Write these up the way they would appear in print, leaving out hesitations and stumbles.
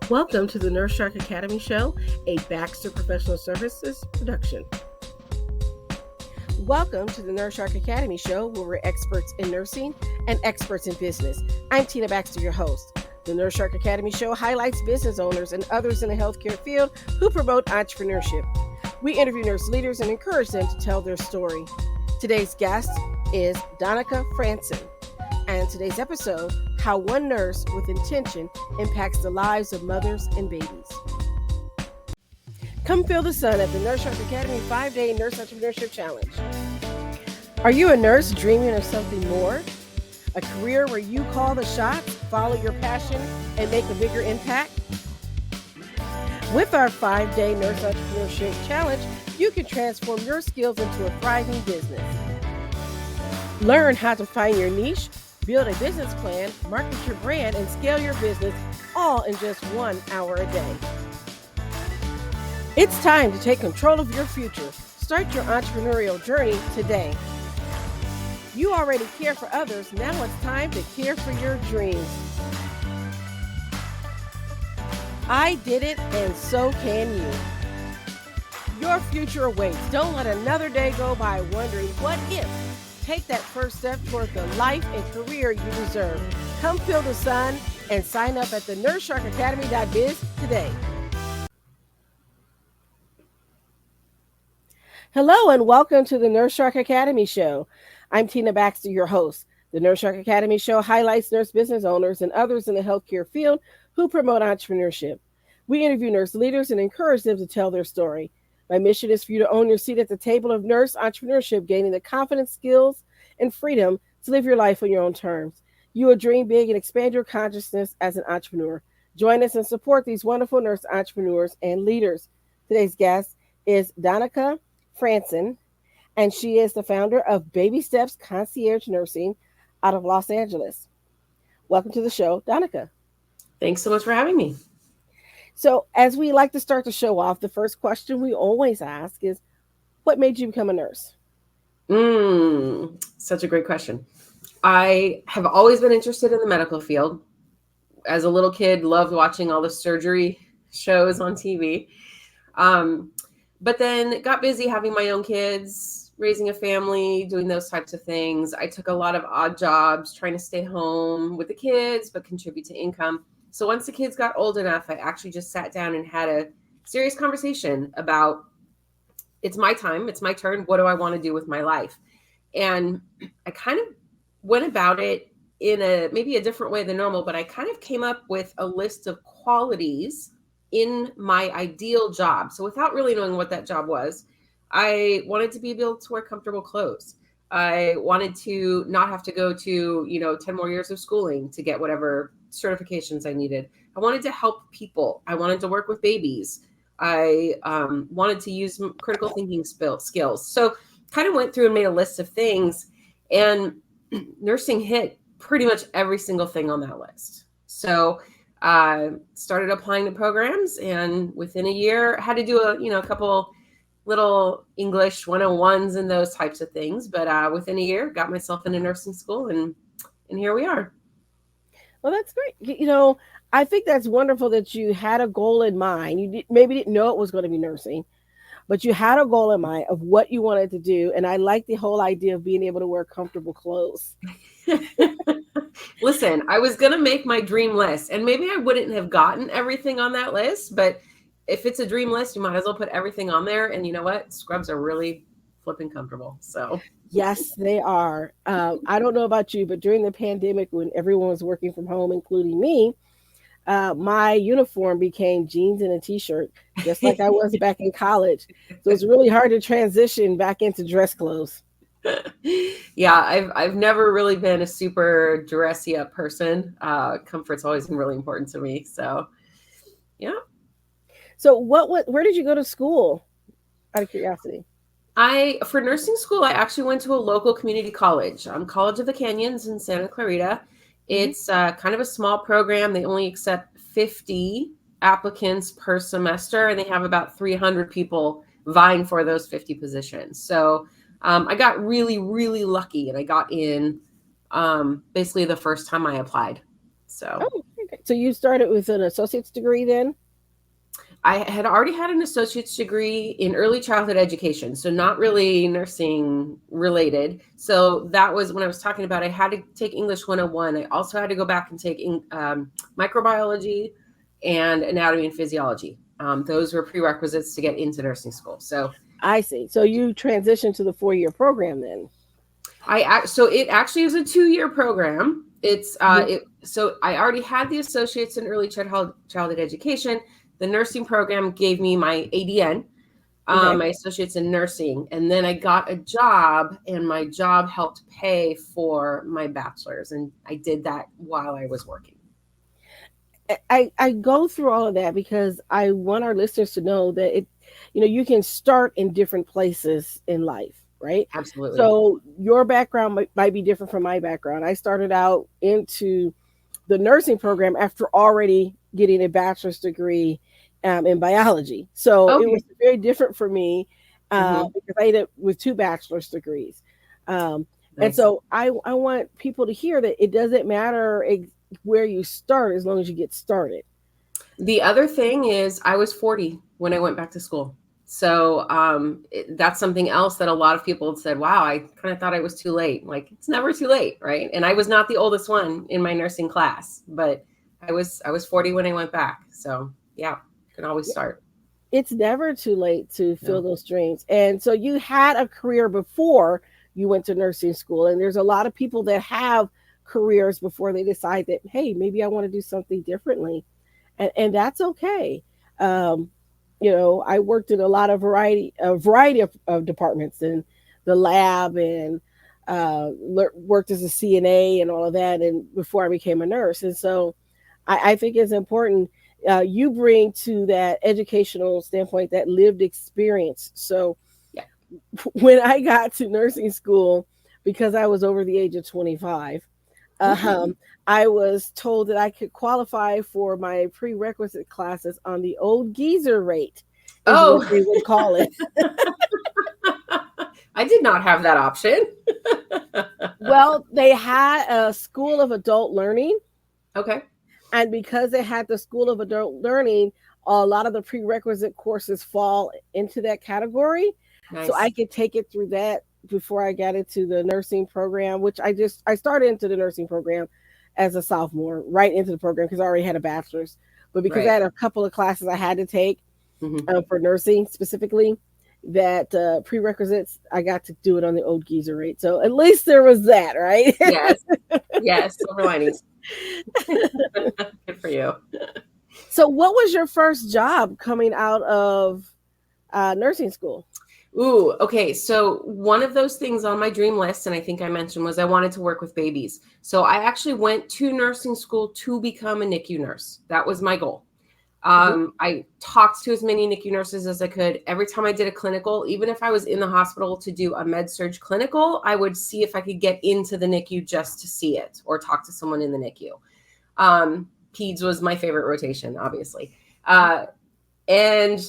Welcome to the Nurse Shark Academy Show, a Baxter Professional Services production. Welcome to the Nurse Shark Academy Show, where we're experts in nursing and experts in business. I'm Tina Baxter, your host. The Nurse Shark Academy Show highlights business owners and others in the healthcare field who promote entrepreneurship. We interview nurse leaders and encourage them to tell their story. Today's guest is Danika Frandsen, and today's episode, how one nurse with intention impacts the lives of mothers and babies. Come feel the sun at the Nurse Shark Academy 5-Day Nurse Entrepreneurship Challenge. Are you a nurse dreaming of something more? A career where you call the shots, follow your passion, and make a bigger impact? With our 5-Day Nurse Entrepreneurship Challenge, you can transform your skills into a thriving business. Learn how to find your niche, build a business plan, market your brand, and scale your business all in just 1 hour a day. It's time to take control of your future. Start your entrepreneurial journey today. You already care for others. Now it's time to care for your dreams. I did it, and so can you. Your future awaits. Don't let another day go by wondering what if. Take that first step toward the life and career you deserve. Come feel the sun and sign up at the nursesharkacademy.biz today. Hello and welcome to the Nurse Shark Academy Show. I'm Tina Baxter, your host. The Nurse Shark Academy Show highlights nurse business owners and others in the healthcare field who promote entrepreneurship. We interview nurse leaders and encourage them to tell their story. My mission is for you to own your seat at the table of nurse entrepreneurship, gaining the confidence, skills, and freedom to live your life on your own terms. You will dream big and expand your consciousness as an entrepreneur. Join us and support these wonderful nurse entrepreneurs and leaders. Today's guest is Danika Frandsen, and she is the founder of Baby Steps Concierge Nursing out of Los Angeles. Welcome to the show, Danika. Thanks so much for having me. So as we like to start the show off, the first question we always ask is, what made you become a nurse? Such a great question. I have always been interested in the medical field. As a little kid, loved watching all the surgery shows on TV. But then got busy having my own kids, raising a family, doing those types of things. I took a lot of odd jobs, trying to stay home with the kids, but contribute to income. So once the kids got old enough, I actually just sat down and had a serious conversation about, it's my time, it's my turn. What do I want to do with my life? And I kind of went about it in maybe a different way than normal, but I kind of came up with a list of qualities in my ideal job. So without really knowing what that job was, I wanted to be able to wear comfortable clothes. I wanted to not have to go to, 10 more years of schooling to get whatever certifications I needed. I wanted to help people. I wanted to work with babies. I wanted to use critical thinking skills. So kind of went through and made a list of things, and nursing hit pretty much every single thing on that list. So I started applying to programs, and within a year had to do a couple little English 101s and those types of things. But within a year, got myself into nursing school, and here we are. Well, that's great. I think that's wonderful that you had a goal in mind. You maybe didn't know it was going to be nursing, but you had a goal in mind of what you wanted to do. And I like the whole idea of being able to wear comfortable clothes. Listen, I was going to make my dream list, and maybe I wouldn't have gotten everything on that list, but if it's a dream list, you might as well put everything on there. And you know what? Scrubs are really flipping comfortable. So yes, they are. I don't know about you, but during the pandemic, when everyone was working from home, including me, my uniform became jeans and a t-shirt, just like I was back in college. So it's really hard to transition back into dress clothes. Yeah, I've never really been a super dressy up person. Comfort's always been really important to me. So, yeah. So where did you go to school, out of curiosity? For nursing school, I actually went to a local community college, College of the Canyons in Santa Clarita. It's kind of a small program. They only accept 50 applicants per semester, and they have about 300 people vying for those 50 positions. So I got really, really lucky, and I got in basically the first time I applied. So, okay. So you started with an associate's degree then? I had already had an associate's degree in early childhood education, so not really nursing related. So that was when I was talking about I had to take English 101. I also had to go back and take microbiology and anatomy and physiology. Those were prerequisites to get into nursing school. So I see. So you transitioned to the 4-year program then? so it actually is a 2-year program. It's so I already had the associates in early childhood education. The nursing program gave me my ADN, Okay. my associates in nursing, and then I got a job, and my job helped pay for my bachelor's, and I did that while I was working. I go through all of that because I want our listeners to know that you can start in different places in life, right? Absolutely. So your background might be different from my background. I started out into the nursing program after already getting a bachelor's degree in biology. So it Okay. was very different for me Hmm. because I ended up with 2 bachelor's degrees. And Nice. so I want people to hear that it doesn't matter where you start as long as you get started. The other thing is I was 40 when I went back to school. So that's something else that a lot of people had said, wow, I kind of thought I was too late. Like, it's never too late, right? And I was not the oldest one in my nursing class, but I was 40 when I went back. So yeah, you can always start. It's never too late to fill No. those dreams. And so you had a career before you went to nursing school. And there's a lot of people that have careers before they decide that, hey, maybe I want to do something differently. And that's okay. Um, I worked in a variety of departments in the lab and worked as a CNA and all of that. And before I became a nurse. And so I think it's important. You bring to that educational standpoint that lived experience. So Yeah. when I got to nursing school, because I was over the age of 25, Okay. um, I was told that I could qualify for my prerequisite classes on the old geezer rate, is what Oh, they would call it. I did not have that option. Well, they had a school of adult learning, Okay. and because they had the school of adult learning, a lot of the prerequisite courses fall into that category. So I Nice. could take it through that before I got into the nursing program, which I started into the nursing program as a sophomore, right into the program because I already had a bachelor's. But because I Right. had a couple of classes I had to take Hmm. for nursing specifically, that prerequisites, I got to do it on the old geezer rate. So at least there was that, right? Yes. Yes. Silver linings. Good for you. So what was your first job coming out of nursing school? Ooh, okay. So one of those things on my dream list, and I think I mentioned, was I wanted to work with babies. So I actually went to nursing school to become a NICU nurse. That was my goal. Mhm. I talked to as many NICU nurses as I could. Every time I did a clinical, even if I was in the hospital to do a med surg clinical, I would see if I could get into the NICU just to see it or talk to someone in the NICU. Peds was my favorite rotation, obviously. And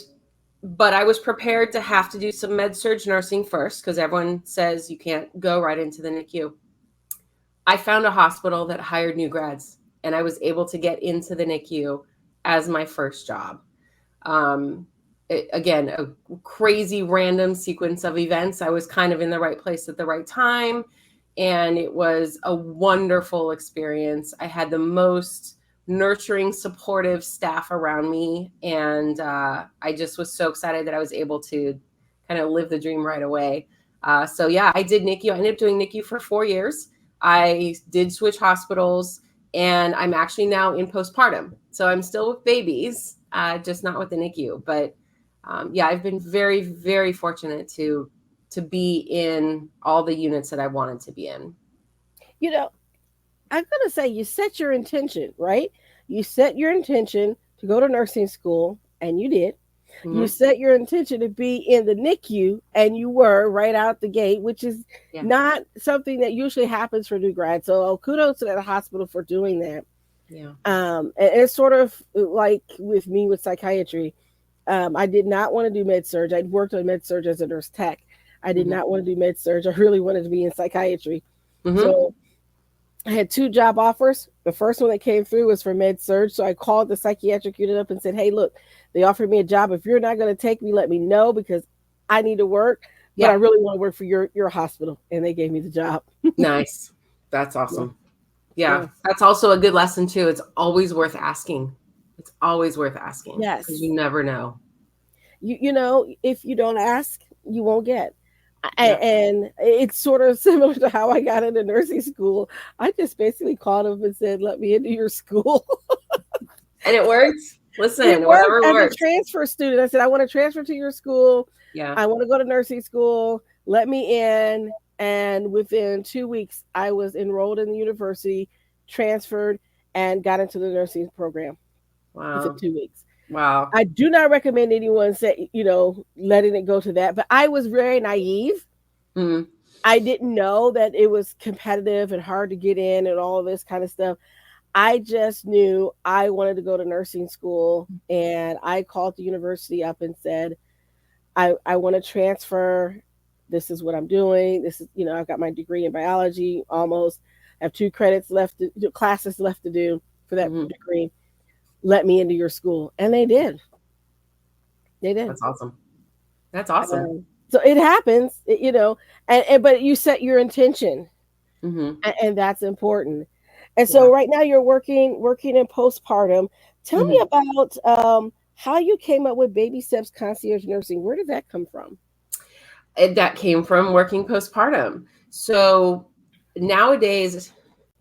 but I was prepared to have to do some med surg nursing first because everyone says you can't go right into the NICU. I found a hospital that hired new grads, and I was able to get into the NICU as my first job. Again, a crazy random sequence of events. I was kind of in the right place at the right time, and it was a wonderful experience. I had the most nurturing, supportive staff around me, and I just was so excited that I was able to kind of live the dream right away. So yeah, I did NICU. I ended up doing NICU for 4 years. I did switch hospitals, and I'm actually now in postpartum. So I'm still with babies, just not with the NICU. But yeah, I've been very, very fortunate to be in all the units that I wanted to be in. You know, I'm going to say you set your intention, right? You set your intention to go to nursing school, and you did. You Hmm. set your intention to be in the NICU, and you were right out the gate, which is Yeah, not something that usually happens for new grads. So kudos to that hospital for doing that. yeah. And it's sort of like with me with psychiatry. I did not want to do med surg. I'd worked on med surg as a nurse tech. I did Hmm. not want to do med surg. I really wanted to be in psychiatry. Hmm. So I had 2 job offers. The first one that came through was for med surg. So I called the psychiatric unit up and said, hey, look, they offered me a job. If you're not going to take me, let me know because I need to work, but I really want to work for your hospital. And they gave me the job. Nice. That's awesome. Yeah. Yeah. That's also a good lesson too. It's always worth asking. It's always worth asking. Yes. Because you never know. You know, if you don't ask, you won't get. And it's sort of similar to how I got into nursing school. I just basically called them and said, let me into your school. And it worked. Listen, It whatever worked. works. As a transfer student, I said, I want to transfer to your school. Yeah. I want to go to nursing school. Let me in. And within 2 weeks, I was enrolled in the university, transferred, and got into the nursing program. Wow. Within 2 weeks. Wow. I do not recommend anyone say, letting it go to that, but I was very naive. Mm-hmm. I didn't know that it was competitive and hard to get in and all of this kind of stuff. I just knew I wanted to go to nursing school, and I called the university up and said, I want to transfer. This is what I'm doing. This is, I've got my degree in biology almost. I have 2 classes left to do for that degree. Let me into your school. And they did. That's awesome. That's awesome. So it happens, but you set your intention, and that's important. And so right now you're working in postpartum. Tell me about how you came up with Baby Steps Concierge Nursing. Where did that come from? That came from working postpartum. So nowadays,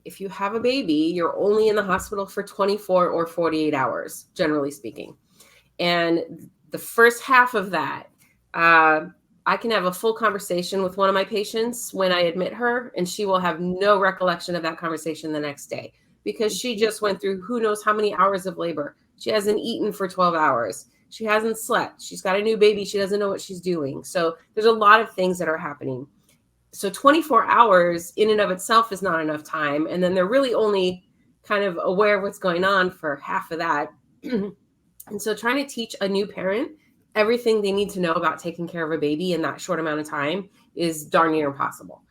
if you have a baby, you're only in the hospital for 24 or 48 hours, generally speaking. And the first half of that, I can have a full conversation with one of my patients when I admit her, and she will have no recollection of that conversation the next day because she just went through who knows how many hours of labor. She hasn't eaten for 12 hours. She hasn't slept. She's got a new baby. She doesn't know what she's doing. So there's a lot of things that are happening. So 24 hours in and of itself is not enough time. And then they're really only kind of aware of what's going on for half of that. And so trying to teach a new parent everything they need to know about taking care of a baby in that short amount of time is darn near impossible.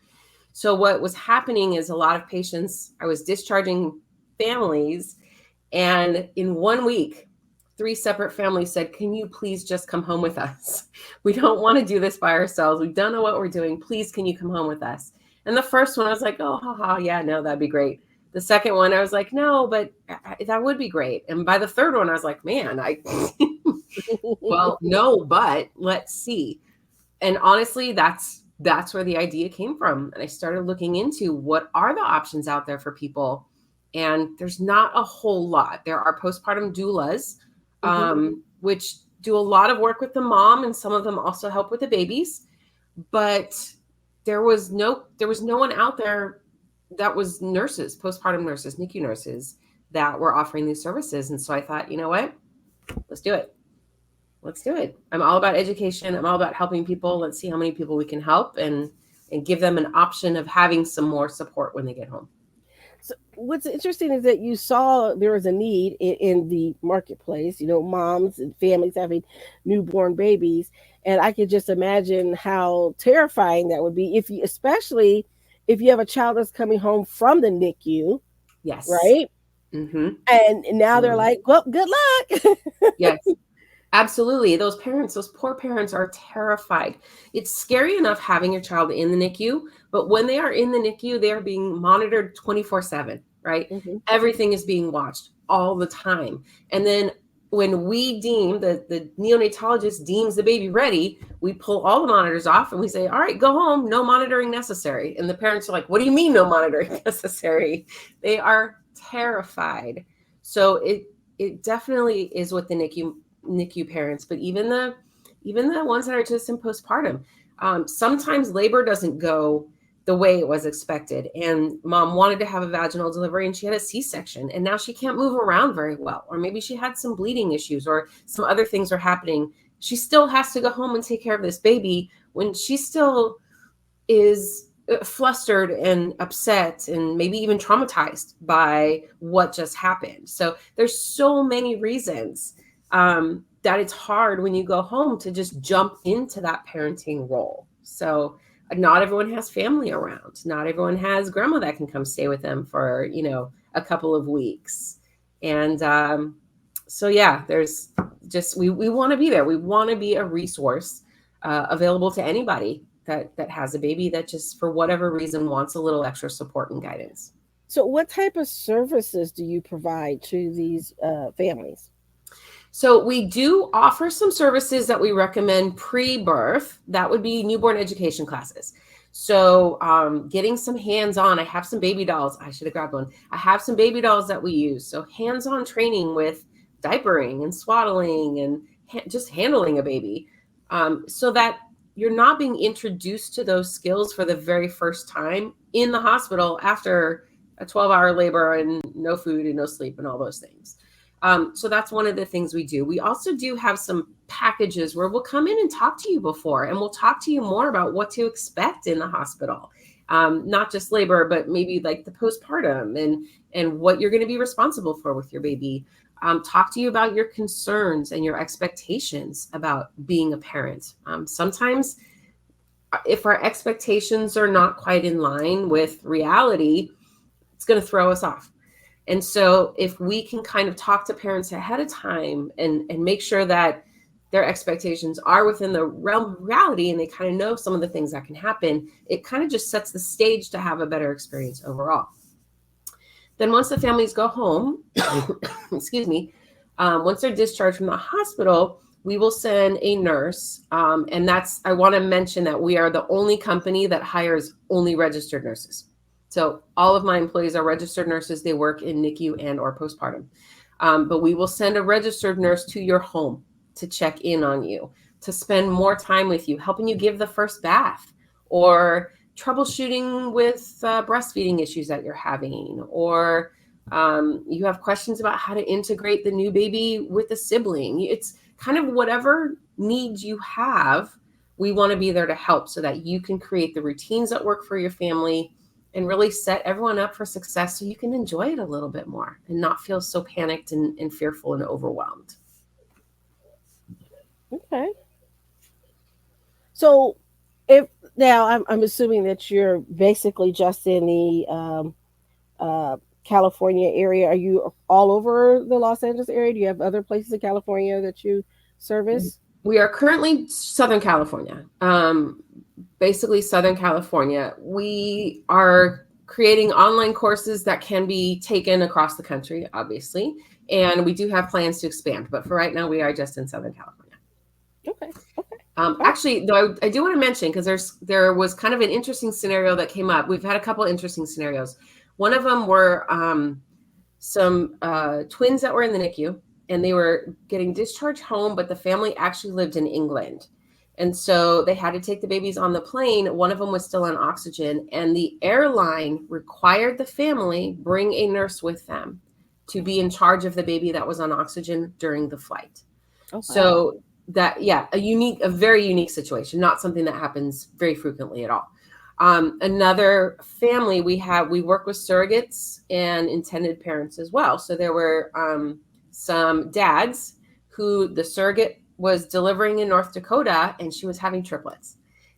So what was happening is a lot of patients, I was discharging families, and in 1 week, 3 separate families said, can you please just come home with us? We don't want to do this by ourselves. We don't know what we're doing. Please, can you come home with us? And the first one, I was like, oh, yeah, no, that'd be great. The second one, I was like, no, but that would be great. And by the third one, I was like, man, well, no, but let's see. And honestly, that's where the idea came from. And I started looking into what are the options out there for people. And there's not a whole lot. There are postpartum doulas, which do a lot of work with the mom, and some of them also help with the babies. But there was no one out there that was nurses, postpartum nurses, NICU nurses that were offering these services. And so I thought, you know what? Let's do it. Let's do it. I'm all about education. I'm all about helping people. Let's see how many people we can help and give them an option of having some more support when they get home. So what's interesting is that you saw there was a need in the marketplace, moms and families having newborn babies. And I could just imagine how terrifying that would be especially if you have a child that's coming home from the NICU. Yes. Right? Mm-hmm. And now they're like, well, good luck. Yes. Absolutely. Those poor parents are terrified. It's scary enough having your child in the NICU, but when they are in the NICU, they are being monitored 24/7, right? Mm-hmm. Everything is being watched all the time. And then when we deem, the neonatologist deems the baby ready, we pull all the monitors off and we say, all right, go home, no monitoring necessary. And the parents are like, what do you mean no monitoring necessary? They are terrified. So it definitely is with the NICU parents, but even the ones that are just in postpartum, sometimes labor doesn't go the way it was expected. And mom wanted to have a vaginal delivery and she had a C-section and now she can't move around very well. Or maybe she had some bleeding issues or some other things are happening. She still has to go home and take care of this baby when she still is flustered and upset and maybe even traumatized by what just happened. So there's so many reasons that it's hard when you go home to just jump into that parenting role. So not everyone has family around. Not everyone has grandma that can come stay with them for, a couple of weeks. And so, yeah, there's just, we want to be there. We want to be a resource available to anybody that has a baby that just, for whatever reason, wants a little extra support and guidance. So, what type of services do you provide to these families? So we do offer some services that we recommend pre-birth. That would be newborn education classes. So getting some hands-on, I have some baby dolls. I should have grabbed one. I have some baby dolls that we use. So hands-on training with diapering and swaddling and just handling a baby, so that you're not being introduced to those skills for the very first time in the hospital after a 12-hour labor and no food and no sleep and all those things. So that's one of the things we do. We also do have some packages where we'll come in and talk to you before, and we'll talk to you more about what to expect in the hospital. Not just labor, but maybe like the postpartum and what you're going to be responsible for with your baby. Talk to you about your concerns and your expectations about being a parent. Sometimes if our expectations are not quite in line with reality, it's going to throw us off. And so if we can kind of talk to parents ahead of time and make sure that their expectations are within the realm of reality and they kind of know some of the things that can happen, it kind of just sets the stage to have a better experience overall. Then once the families go home, excuse me, once they're discharged from the hospital, we will send a nurse. And I want to mention that we are the only company that hires only registered nurses. So all of my employees are registered nurses. They work in NICU and or postpartum. But we will send a registered nurse to your home to check in on you, to spend more time with you, helping you give the first bath, or troubleshooting with breastfeeding issues that you're having, or you have questions about how to integrate the new baby with a sibling. It's kind of whatever needs you have, we want to be there to help so that you can create the routines that work for your family and really set everyone up for success so you can enjoy it a little bit more and not feel so panicked and fearful and overwhelmed. Okay. So if now I'm assuming that you're basically just in the California area. Are you all over the Los Angeles area? Do you have other places in California that you service? We are currently Southern California. Basically Southern California. We are creating online courses that can be taken across the country, obviously. And we do have plans to expand, but for right now, we are just in Southern California. Okay. Actually, though, I do want to mention, because there was kind of an interesting scenario that came up. We've had a couple interesting scenarios. One of them were some twins that were in the NICU, and they were getting discharged home, but the family actually lived in England. And so they had to take the babies on the plane. One of them was still on oxygen, and the airline required the family bring a nurse with them to be in charge of the baby that was on oxygen during the flight. Oh, wow. So that, yeah, a very unique situation, not something that happens very frequently at all. Another family we work with surrogates and intended parents as well. So there were some dads who the surrogate was delivering in North Dakota, and she was having triplets,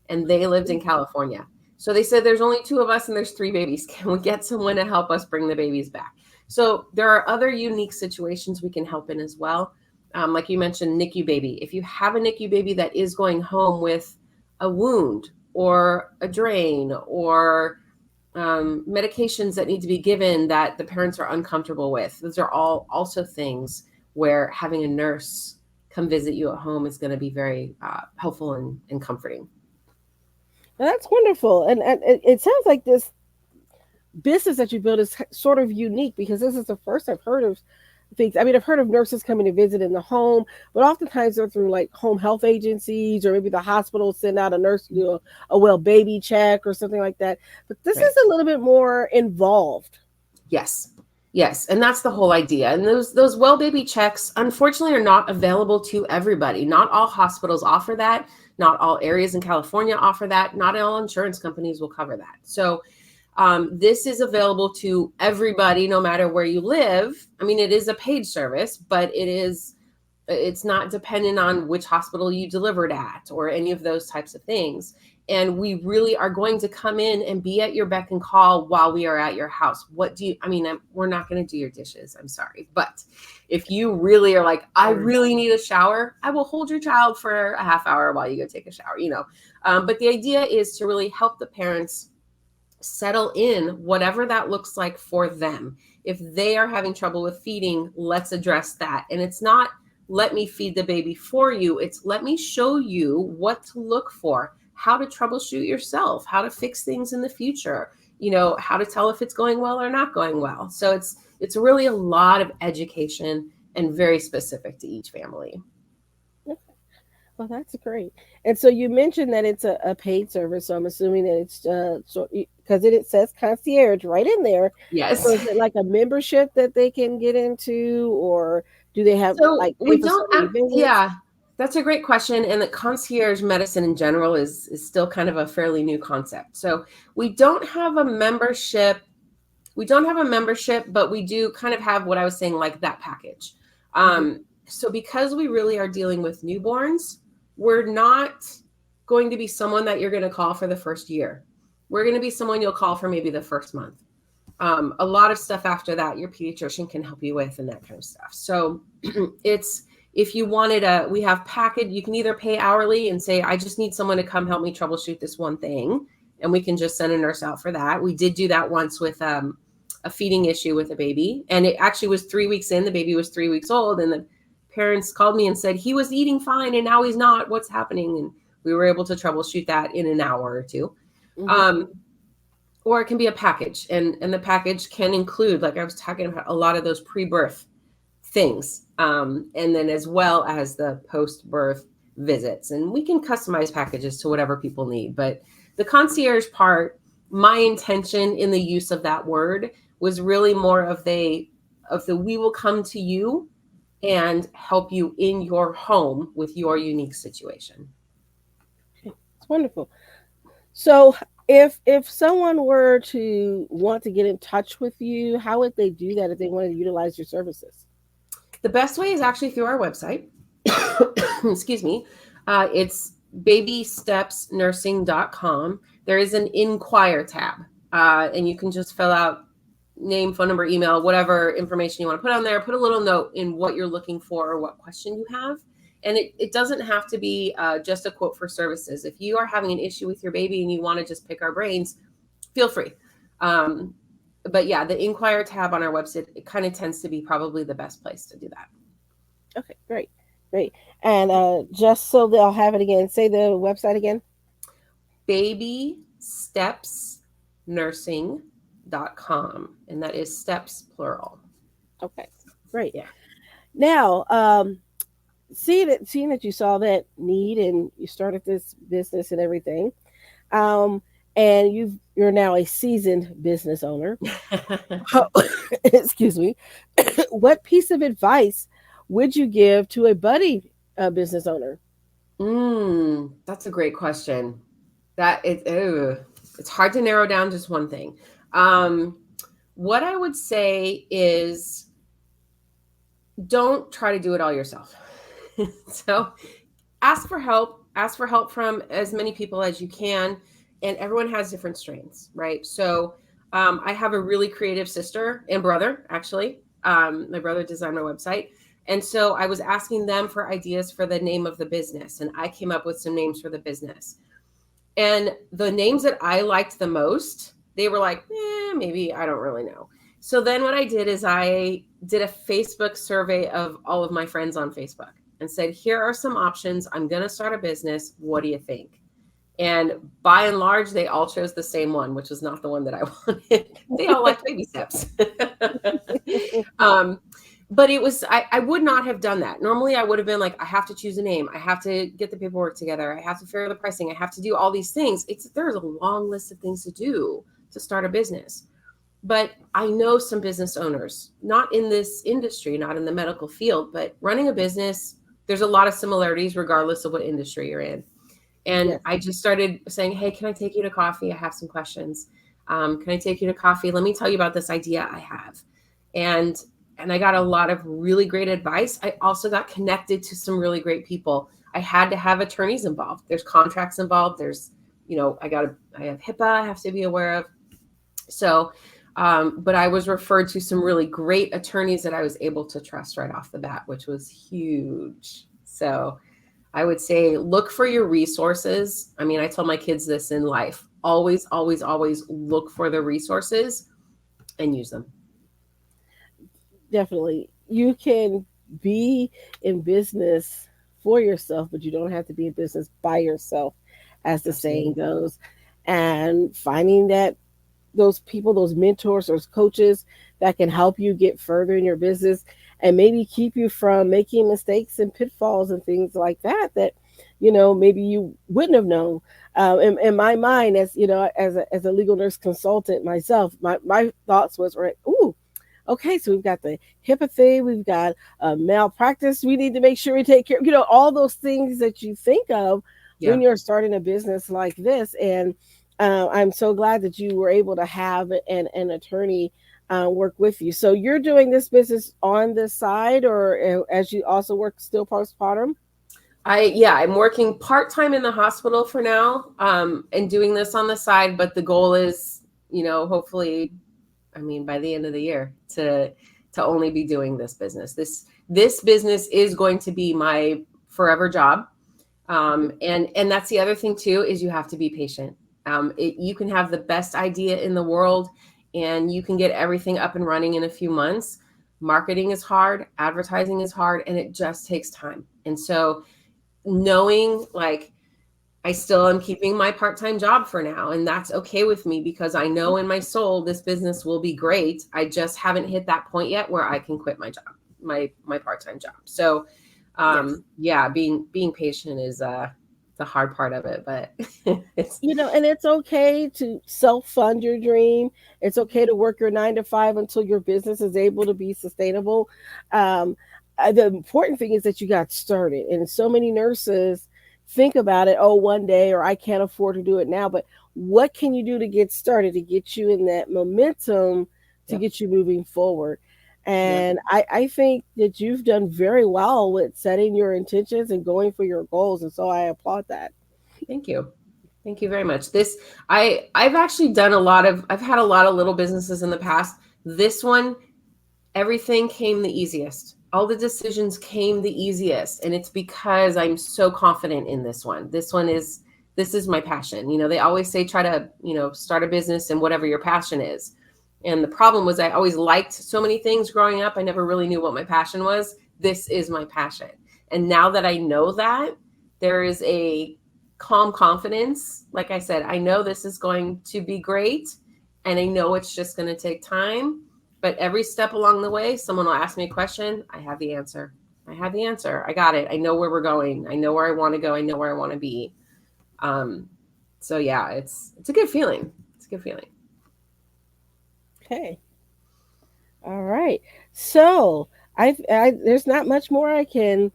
and they lived in California. So they said, there's only 2 of us and there's 3 babies. Can we get someone to help us bring the babies back? So there are other unique situations we can help in as well. Like you mentioned, NICU baby. If you have a NICU baby that is going home with a wound or a drain or medications that need to be given that the parents are uncomfortable with, those are all also things where having a nurse come visit you at home is going to be very helpful and comforting. Well, that's wonderful. And it sounds like this business that you built is sort of unique, because this is the first I've heard of things. I mean, I've heard of nurses coming to visit in the home, but oftentimes they're through like home health agencies, or maybe the hospital send out a nurse to do a well baby check or something like that. But this is a little bit more involved. Yes. And that's the whole idea. And those well baby checks, unfortunately, are not available to everybody. Not all hospitals offer that. Not all areas in California offer that. Not all insurance companies will cover that. So this is available to everybody, no matter where you live. I mean, it is a paid service, but it's not dependent on which hospital you delivered at or any of those types of things. And we really are going to come in and be at your beck and call while we are at your house. We're not going to do your dishes. I'm sorry. But if you really are like, I really need a shower, I will hold your child for a half hour while you go take a shower, But the idea is to really help the parents settle in whatever that looks like for them. If they are having trouble with feeding, let's address that. And it's not, let me feed the baby for you. It's let me show you what to look for, how to troubleshoot yourself, how to fix things in the future, how to tell if it's going well or not going well. So it's really a lot of education and very specific to each family. Well, that's great. And so you mentioned that it's a paid service, so I'm assuming that it's because it says concierge right in there. Yes. So is it like a membership that they can get into, or do they have we don't? Yeah, that's a great question. And the concierge medicine in general is still kind of a fairly new concept. So we don't have a membership. We don't have a membership, but we do kind of have what I was saying, like that package. So because we really are dealing with newborns, we're not going to be someone that you're going to call for the first year. We're going to be someone you'll call for maybe the first month. A lot of stuff after that, your pediatrician can help you with and that kind of stuff. So if you wanted we have package, you can either pay hourly and say, I just need someone to come help me troubleshoot this one thing. And we can just send a nurse out for that. We did do that once with a feeding issue with a baby. And it actually was 3 weeks in, the baby was 3 weeks old. And the parents called me and said, he was eating fine and now he's not, what's happening? And we were able to troubleshoot that in an hour or two. Or it can be a package, and the package can include, like I was talking about, a lot of those pre-birth things, and then as well as the post-birth visits. And we can customize packages to whatever people need. But the concierge part, my intention in the use of that word was really more of the we will come to you and help you in your home with your unique situation. It's wonderful. So if someone were to want to get in touch with you, how would they do that if they wanted to utilize your services? The best way is actually through our website. Excuse me. It's babystepsnursing.com. There is an inquire tab, and you can just fill out name, phone number, email, whatever information you want to put on there. Put a little note in what you're looking for or what question you have. And it doesn't have to be just a quote for services. If you are having an issue with your baby and you want to just pick our brains, feel free. But yeah, the inquire tab on our website, it kind of tends to be probably the best place to do that. Okay, great. And just so they'll have it again, say the website again. babystepsnursing.com. And that is steps plural. Okay, great. Yeah. Now, seeing that you saw that need and you started this business and everything, and you're now a seasoned business owner. Excuse me. What piece of advice would you give to a budding business owner? That's a great question. It's hard to narrow down just one thing. What I would say is, don't try to do it all yourself. So ask for help from as many people as you can. And everyone has different strengths, right? So I have a really creative sister and brother, actually. My brother designed my website. And so I was asking them for ideas for the name of the business. And I came up with some names for the business. And the names that I liked the most, they were like, maybe, I don't really know. So then what I did is I did a Facebook survey of all of my friends on Facebook and said, here are some options. I'm going to start a business. What do you think? And by and large, they all chose the same one, which was not the one that I wanted. They all liked baby steps. But it was, I would not have done that. Normally I would have been like, I have to choose a name. I have to get the paperwork together. I have to figure out the pricing. I have to do all these things. There's a long list of things to do to start a business. But I know some business owners, not in this industry, not in the medical field, but running a business, there's a lot of similarities regardless of what industry you're in. And yes. I just started saying, hey, can I take you to coffee? I have some questions. Can I take you to coffee? Let me tell you about this idea I have. And I got a lot of really great advice. I also got connected to some really great people. I had to have attorneys involved. There's contracts involved. There's I have HIPAA I have to be aware of. So, but I was referred to some really great attorneys that I was able to trust right off the bat, which was huge. So I would say look for your resources. I mean, I tell my kids this in life, always, always, always look for the resources and use them. Definitely. You can be in business for yourself, but you don't have to be in business by yourself, as the saying Absolutely. goes. And finding that those people, those mentors, those coaches that can help you get further in your business and maybe keep you from making mistakes and pitfalls and things like that, that, maybe you wouldn't have known. In my mind, as as a legal nurse consultant myself, my thoughts was, right, ooh, okay, so we've got the HIPAA thing, we've got malpractice. We need to make sure we take care, all those things that you think of Yeah. when you're starting a business like this. And I'm so glad that you were able to have an attorney work with you. So you're doing this business on the side, or as you also work still postpartum? I'm working part-time in the hospital for now, and doing this on the side, but the goal is, hopefully, I mean, by the end of the year to only be doing this business. This business is going to be my forever job. And that's the other thing too, is you have to be patient. You can have the best idea in the world and you can get everything up and running in a few months. Marketing is hard, advertising is hard, and it just takes time. And so knowing, like, I still am keeping my part-time job for now, and that's okay with me because I know in my soul this business will be great. I just haven't hit that point yet where I can quit my job, my part-time job. So Yes. yeah, being patient is the hard part of it, but it's And it's okay to self fund your dream. It's okay to work your 9 to 5 until your business is able to be sustainable. Um, the important thing is that you got started. And so many nurses think about it, oh, one day, or I can't afford to do it now. But what can you do to get started, to get you in that momentum, to yep, get you moving forward? yep. And I think that you've done very well with setting your intentions and going for your goals. And so I applaud that. Thank you. Thank you very much. I've actually done I've had a lot of little businesses in the past. This one, everything came the easiest. All the decisions came the easiest. And it's because I'm so confident in this one. This is my passion. They always say try to, start a business and whatever your passion is. And the problem was I always liked so many things growing up. I never really knew what my passion was. This is my passion. And now that I know that, there is a calm confidence. Like I said, I know this is going to be great. And I know it's just going to take time. But every step along the way, someone will ask me a question. I have the answer. I have the answer. I got it. I know where we're going. I know where I want to go. I know where I want to be. Um, so yeah, it's a good feeling. It's a good feeling. Okay. All right. So there's not much more I can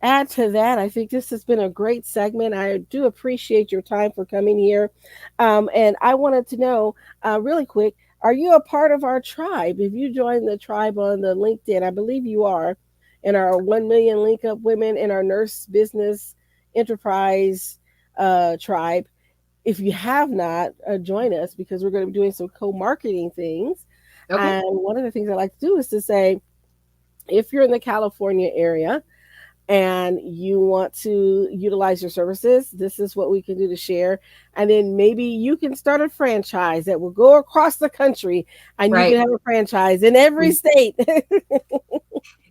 add to that. I think this has been a great segment. I do appreciate your time for coming here. And I wanted to know really quick, are you a part of our tribe? If you join the tribe on the LinkedIn, I believe you are, in our 1 million link up women in our nurse business enterprise tribe. If you have not, join us, because we're going to be doing some co-marketing things. Okay. And one of the things I like to do is to say, if you're in the California area and you want to utilize your services, this is what we can do to share. And then maybe you can start a franchise that will go across the country and you Right. can have a franchise in every state.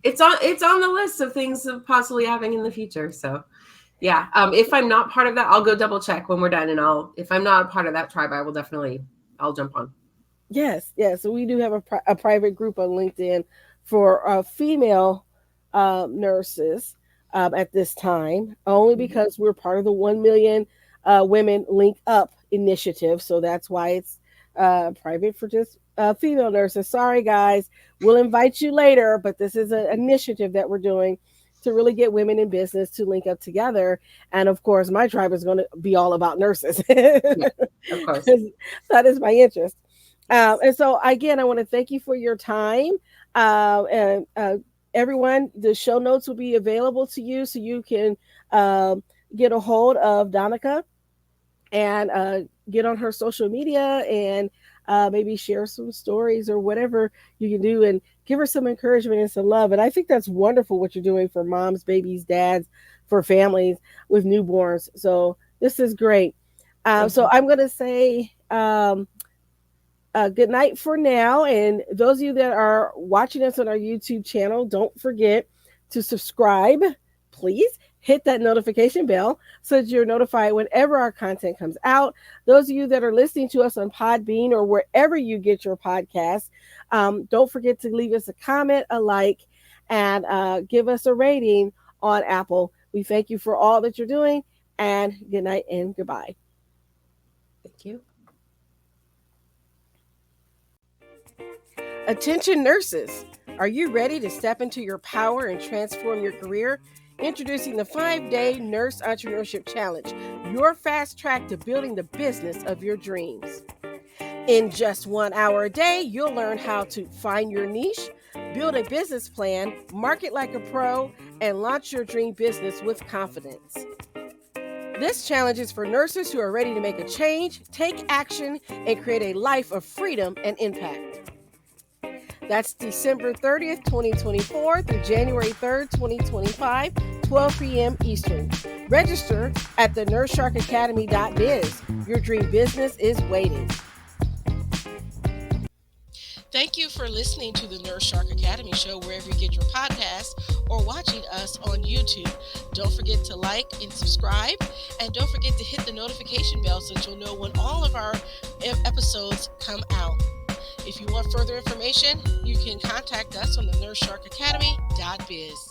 It's on the list of things of possibly having in the future. So yeah. If I'm not part of that, I'll go double check when we're done. And if I'm not a part of that tribe, I'll jump on. Yes, yes. So we do have a private group on LinkedIn for female nurses at this time, only because we're part of the 1 million women link up initiative. So that's why it's private for just female nurses. Sorry, guys. We'll invite you later, but this is an initiative that we're doing to really get women in business to link up together. And of course, my tribe is going to be all about nurses. Yeah, of course. That is my interest. And so, again, I want to thank you for your time. And everyone, the show notes will be available to you so you can get a hold of Danika and get on her social media and maybe share some stories or whatever you can do and give her some encouragement and some love. And I think that's wonderful what you're doing for moms, babies, dads, for families with newborns. So this is great. So I'm going to say good night for now. And those of you that are watching us on our YouTube channel, don't forget to subscribe, please. Hit that notification bell so that you're notified whenever our content comes out. Those of you that are listening to us on Podbean or wherever you get your podcasts, don't forget to leave us a comment, a like, and give us a rating on Apple. We thank you for all that you're doing, and good night and goodbye. Thank you. Attention nurses, are you ready to step into your power and transform your career? Introducing the 5-day Nurse Entrepreneurship Challenge, your fast track to building the business of your dreams. In just 1 hour a day, you'll learn how to find your niche, build a business plan, market like a pro, and launch your dream business with confidence. This challenge is for nurses who are ready to make a change, take action, and create a life of freedom and impact. That's December 30th, 2024 through January 3rd, 2025, 12 p.m. Eastern. Register at the NurseSharkAcademy.biz. Your dream business is waiting. Thank you for listening to the Nurse Shark Academy show wherever you get your podcasts or watching us on YouTube. Don't forget to like and subscribe, and don't forget to hit the notification bell so that you'll know when all of our episodes come out. If you want further information, you can contact us on the NurseSharkAcademy.biz.